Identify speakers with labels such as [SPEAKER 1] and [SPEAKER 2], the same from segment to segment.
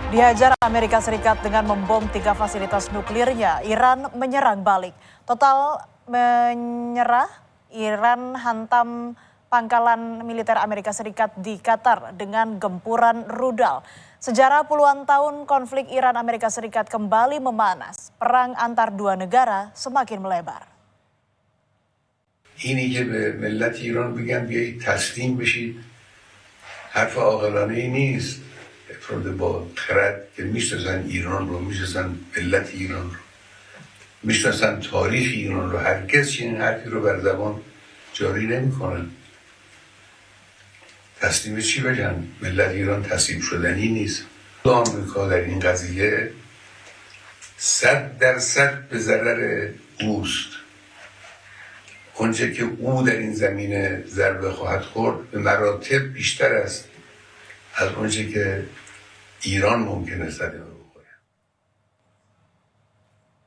[SPEAKER 1] Dihajar Amerika Serikat dengan membom 3 fasilitas nuklirnya, Iran menyerang balik. Total menyerah, Iran hantam pangkalan militer Amerika Serikat di Qatar dengan gempuran rudal. Sejarah puluhan tahun konflik Iran-Amerika Serikat kembali memanas. Perang antar dua negara semakin melebar.
[SPEAKER 2] اینی که به ملت ایران بگم بیایید تسلیم بشید حرف عاقلانه ای نیست. افراد با خرد که میشناسن ایران رو، میشناسن ملت ایران رو، میشناسن تاریخ ایران رو، هرگز چنین حرفی رو بر زبان جاری نمیکنن. تسلیم چی بگن؟ ملت ایران تسلیم شدنی نیست. آمریکا در این قضیه 100% به ضرر اوست. اونچه که او در این زمینه ضربه خواهد خورد به مراتب بیشتر است از اونچه که ایران ممکنه صدمه بخوره.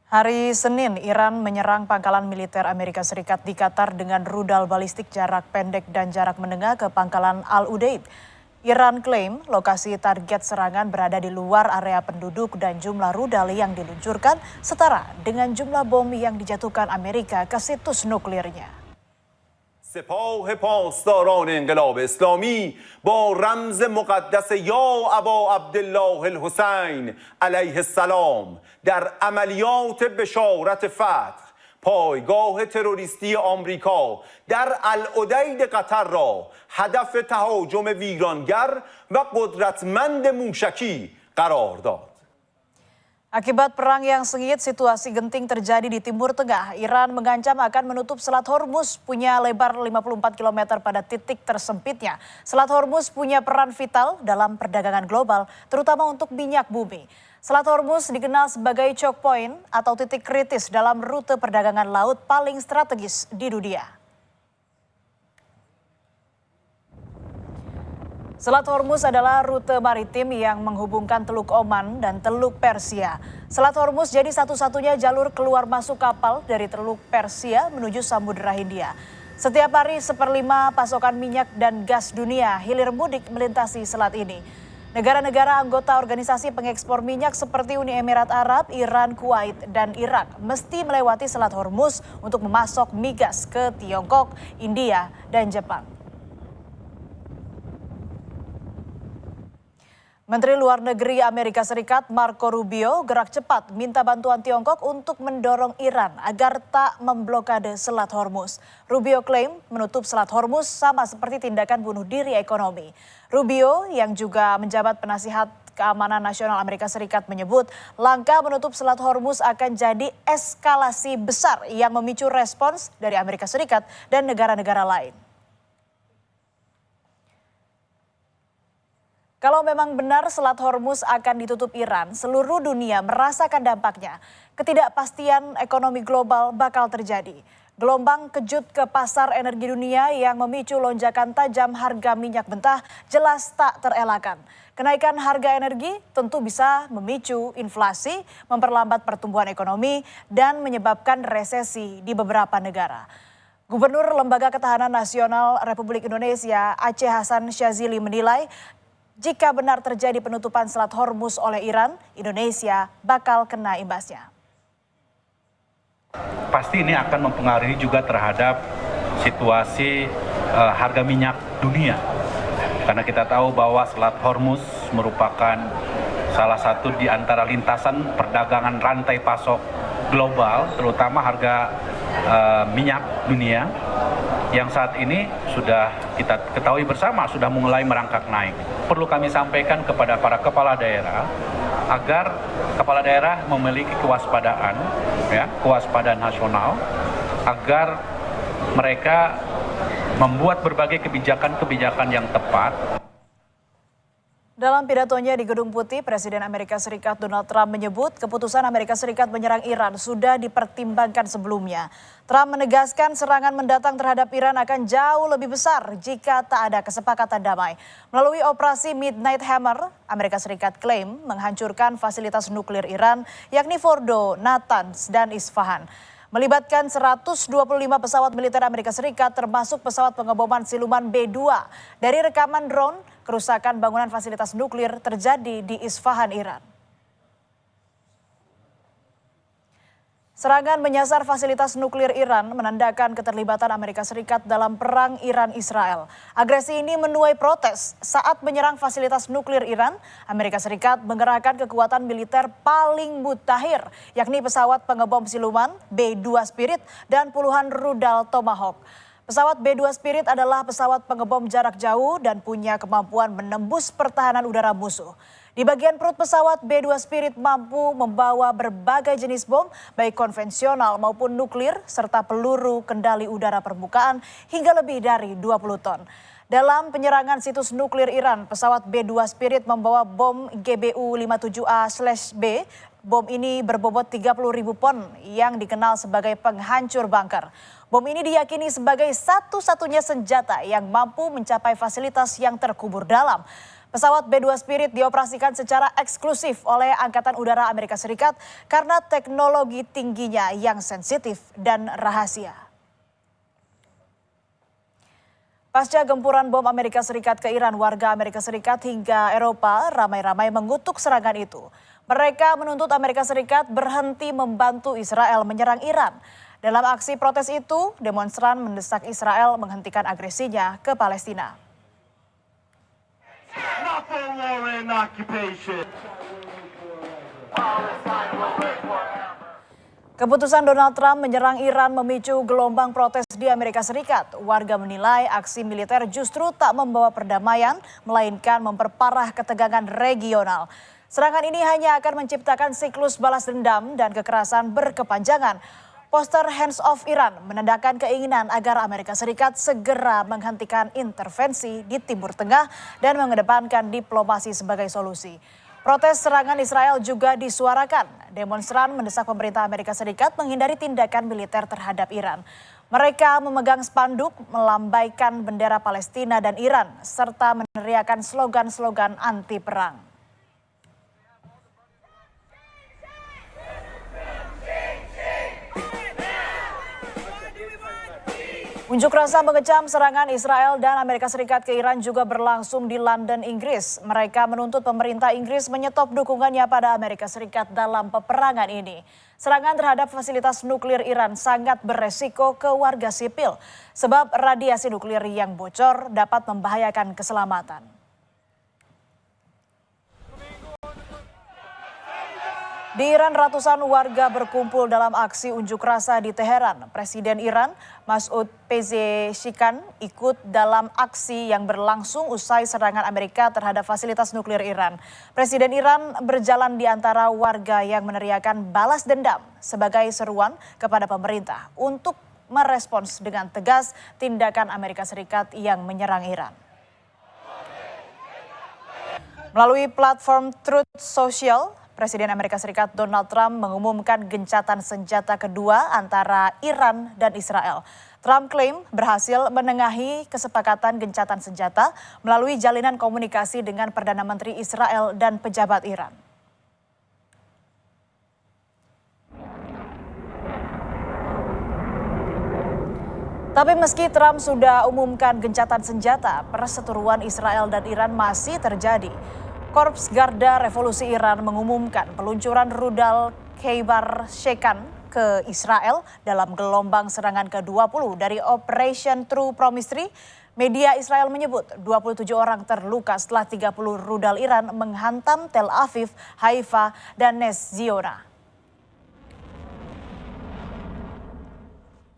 [SPEAKER 1] Hari Senin, Iran menyerang pangkalan militer Amerika Serikat di Qatar dengan rudal balistik jarak pendek dan jarak menengah ke pangkalan Al-Udeid. Iran klaim lokasi target serangan berada di luar area penduduk dan jumlah rudal yang diluncurkan setara dengan jumlah bom yang dijatuhkan Amerika ke situs nuklirnya.
[SPEAKER 3] سپاه پاسداران انقلاب اسلامی با رمز مقدس یا ابا عبدالله الحسین علیه السلام در عملیات بشارت فتح پایگاه تروریستی آمریکا در العدید قطر را هدف تهاجم ویرانگر و قدرتمند موشکی قرار داد.
[SPEAKER 1] Akibat perang yang sengit, situasi genting terjadi di Timur Tengah. Iran mengancam akan menutup Selat Hormuz, punya lebar 54 km pada titik tersempitnya. Selat Hormuz punya peran vital dalam perdagangan global, terutama untuk minyak bumi. Selat Hormuz dikenal sebagai choke point atau titik kritis dalam rute perdagangan laut paling strategis di dunia. Selat Hormuz adalah rute maritim yang menghubungkan Teluk Oman dan Teluk Persia. Selat Hormuz jadi satu-satunya jalur keluar masuk kapal dari Teluk Persia menuju Samudera Hindia. Setiap hari 1/5 pasokan minyak dan gas dunia hilir mudik melintasi selat ini. Negara-negara anggota organisasi pengekspor minyak seperti Uni Emirat Arab, Iran, Kuwait, dan Irak mesti melewati Selat Hormuz untuk memasok migas ke Tiongkok, India, dan Jepang. Menteri Luar Negeri Amerika Serikat Marco Rubio gerak cepat minta bantuan Tiongkok untuk mendorong Iran agar tak memblokade Selat Hormuz. Rubio klaim menutup Selat Hormuz sama seperti tindakan bunuh diri ekonomi. Rubio yang juga menjabat penasihat keamanan nasional Amerika Serikat menyebut langkah menutup Selat Hormuz akan jadi eskalasi besar yang memicu respons dari Amerika Serikat dan negara-negara lain. Kalau memang benar Selat Hormuz akan ditutup Iran, seluruh dunia merasakan dampaknya. Ketidakpastian ekonomi global bakal terjadi. Gelombang kejut ke pasar energi dunia yang memicu lonjakan tajam harga minyak mentah jelas tak terelakkan. Kenaikan harga energi tentu bisa memicu inflasi, memperlambat pertumbuhan ekonomi, dan menyebabkan resesi di beberapa negara. Gubernur Lembaga Ketahanan Nasional Republik Indonesia Aceh Hasan Syazili menilai jika benar terjadi penutupan Selat Hormuz oleh Iran, Indonesia bakal kena imbasnya.
[SPEAKER 4] Pasti ini akan mempengaruhi juga terhadap situasi harga minyak dunia. Karena kita tahu bahwa Selat Hormuz merupakan salah satu di antara lintasan perdagangan rantai pasok global, terutama harga minyak dunia yang saat ini sudah kita ketahui bersama sudah mulai merangkak naik. Perlu kami sampaikan kepada para kepala daerah agar kepala daerah memiliki kewaspadaan, kewaspadaan nasional, agar mereka membuat berbagai kebijakan-kebijakan yang tepat.
[SPEAKER 1] Dalam pidatonya di Gedung Putih, Presiden Amerika Serikat Donald Trump menyebut keputusan Amerika Serikat menyerang Iran sudah dipertimbangkan sebelumnya. Trump menegaskan serangan mendatang terhadap Iran akan jauh lebih besar jika tak ada kesepakatan damai. Melalui operasi Midnight Hammer, Amerika Serikat klaim menghancurkan fasilitas nuklir Iran yakni Fordo, Natanz, dan Isfahan. melibatkan 125 pesawat militer Amerika Serikat termasuk pesawat pengeboman siluman B-2. Dari rekaman drone, kerusakan bangunan fasilitas nuklir terjadi di Isfahan, Iran. Serangan menyasar fasilitas nuklir Iran menandakan keterlibatan Amerika Serikat dalam perang Iran-Israel. Agresi ini menuai protes saat menyerang fasilitas nuklir Iran. Amerika Serikat mengerahkan kekuatan militer paling mutakhir, yakni pesawat pengebom siluman B-2 Spirit dan puluhan rudal Tomahawk. Pesawat B-2 Spirit adalah pesawat pengebom jarak jauh dan punya kemampuan menembus pertahanan udara musuh. Di bagian perut pesawat B-2 Spirit mampu membawa berbagai jenis bom, baik konvensional maupun nuklir, serta peluru kendali udara permukaan hingga lebih dari 20 ton. Dalam penyerangan situs nuklir Iran, pesawat B-2 Spirit membawa bom GBU-57A/B. Bom ini berbobot 30.000 pon yang dikenal sebagai penghancur bunker. Bom ini diyakini sebagai satu-satunya senjata yang mampu mencapai fasilitas yang terkubur dalam. Pesawat B-2 Spirit dioperasikan secara eksklusif oleh Angkatan Udara Amerika Serikat karena teknologi tingginya yang sensitif dan rahasia. Pasca gempuran bom Amerika Serikat ke Iran, warga Amerika Serikat hingga Eropa ramai-ramai mengutuk serangan itu. Mereka menuntut Amerika Serikat berhenti membantu Israel menyerang Iran. Dalam aksi protes itu, demonstran mendesak Israel menghentikan agresinya ke Palestina. Keputusan Donald Trump menyerang Iran memicu gelombang protes di Amerika Serikat. Warga menilai aksi militer justru tak membawa perdamaian, melainkan memperparah ketegangan regional. Serangan ini hanya akan menciptakan siklus balas dendam dan kekerasan berkepanjangan. Poster Hands Off Iran menandakan keinginan agar Amerika Serikat segera menghentikan intervensi di Timur Tengah dan mengedepankan diplomasi sebagai solusi. Protes serangan Israel juga disuarakan. Demonstran mendesak pemerintah Amerika Serikat menghindari tindakan militer terhadap Iran. Mereka memegang spanduk, melambaikan bendera Palestina dan Iran, serta meneriakan slogan-slogan anti perang. Unjuk rasa mengecam serangan Israel dan Amerika Serikat ke Iran juga berlangsung di London, Inggris. Mereka menuntut pemerintah Inggris menyetop dukungannya pada Amerika Serikat dalam peperangan ini. Serangan terhadap fasilitas nuklir Iran sangat beresiko ke warga sipil, sebab radiasi nuklir yang bocor dapat membahayakan keselamatan. Di Iran, ratusan warga berkumpul dalam aksi unjuk rasa di Teheran. Presiden Iran, Masoud Pezeshkian, ikut dalam aksi yang berlangsung usai serangan Amerika terhadap fasilitas nuklir Iran. Presiden Iran berjalan di antara warga yang meneriakan balas dendam sebagai seruan kepada pemerintah untuk merespons dengan tegas tindakan Amerika Serikat yang menyerang Iran. Melalui platform Truth Social, Presiden Amerika Serikat Donald Trump mengumumkan gencatan senjata kedua antara Iran dan Israel. Trump klaim berhasil menengahi kesepakatan gencatan senjata melalui jalinan komunikasi dengan Perdana Menteri Israel dan pejabat Iran. Tapi meski Trump sudah umumkan gencatan senjata, perseteruan Israel dan Iran masih terjadi. Korps Garda Revolusi Iran mengumumkan peluncuran rudal Khaybar Shekan ke Israel dalam gelombang serangan ke-20 dari Operation True Promise. Media Israel menyebut 27 orang terluka setelah 30 rudal Iran menghantam Tel Aviv, Haifa, dan Nes Ziona.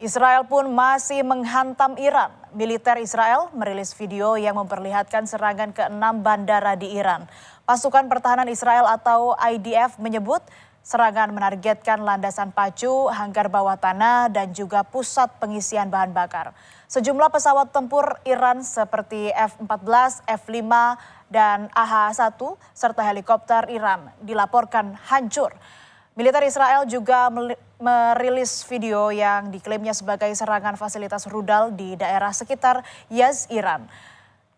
[SPEAKER 1] Israel pun masih menghantam Iran. Militer Israel merilis video yang memperlihatkan serangan ke-6 bandara di Iran. Pasukan Pertahanan Israel atau IDF menyebut serangan menargetkan landasan pacu, hanggar bawah tanah, dan juga pusat pengisian bahan bakar. Sejumlah pesawat tempur Iran seperti F-14, F-5, dan AH-1 serta helikopter Iran dilaporkan hancur. Militer Israel juga merilis video yang diklaimnya sebagai serangan fasilitas rudal di daerah sekitar Yaz, Iran.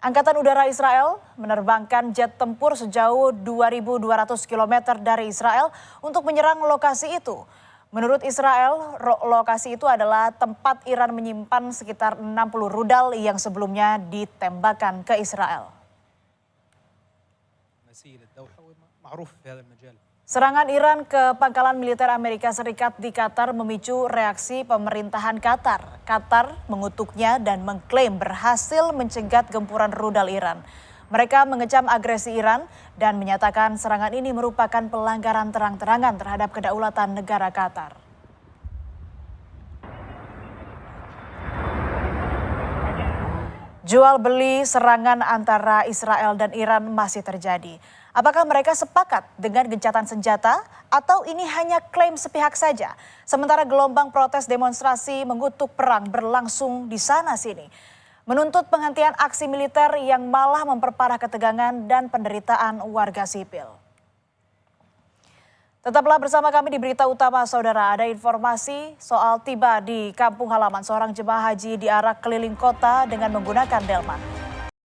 [SPEAKER 1] Angkatan Udara Israel menerbangkan jet tempur sejauh 2.200 km dari Israel untuk menyerang lokasi itu. Menurut Israel, lokasi itu adalah tempat Iran menyimpan sekitar 60 rudal yang sebelumnya ditembakkan ke Israel. Serangan Iran ke pangkalan militer Amerika Serikat di Qatar memicu reaksi pemerintahan Qatar. Qatar mengutuknya dan mengklaim berhasil mencegat gempuran rudal Iran. Mereka mengecam agresi Iran dan menyatakan serangan ini merupakan pelanggaran terang-terangan terhadap kedaulatan negara Qatar. Jual beli serangan antara Israel dan Iran masih terjadi. Apakah mereka sepakat dengan gencatan senjata atau ini hanya klaim sepihak saja? Sementara gelombang protes demonstrasi mengutuk perang berlangsung di sana-sini. Menuntut penghentian aksi militer yang malah memperparah ketegangan dan penderitaan warga sipil. Tetaplah bersama kami di Berita Utama Saudara. Ada informasi soal tiba di kampung halaman seorang jemaah haji diarak keliling kota dengan menggunakan delman.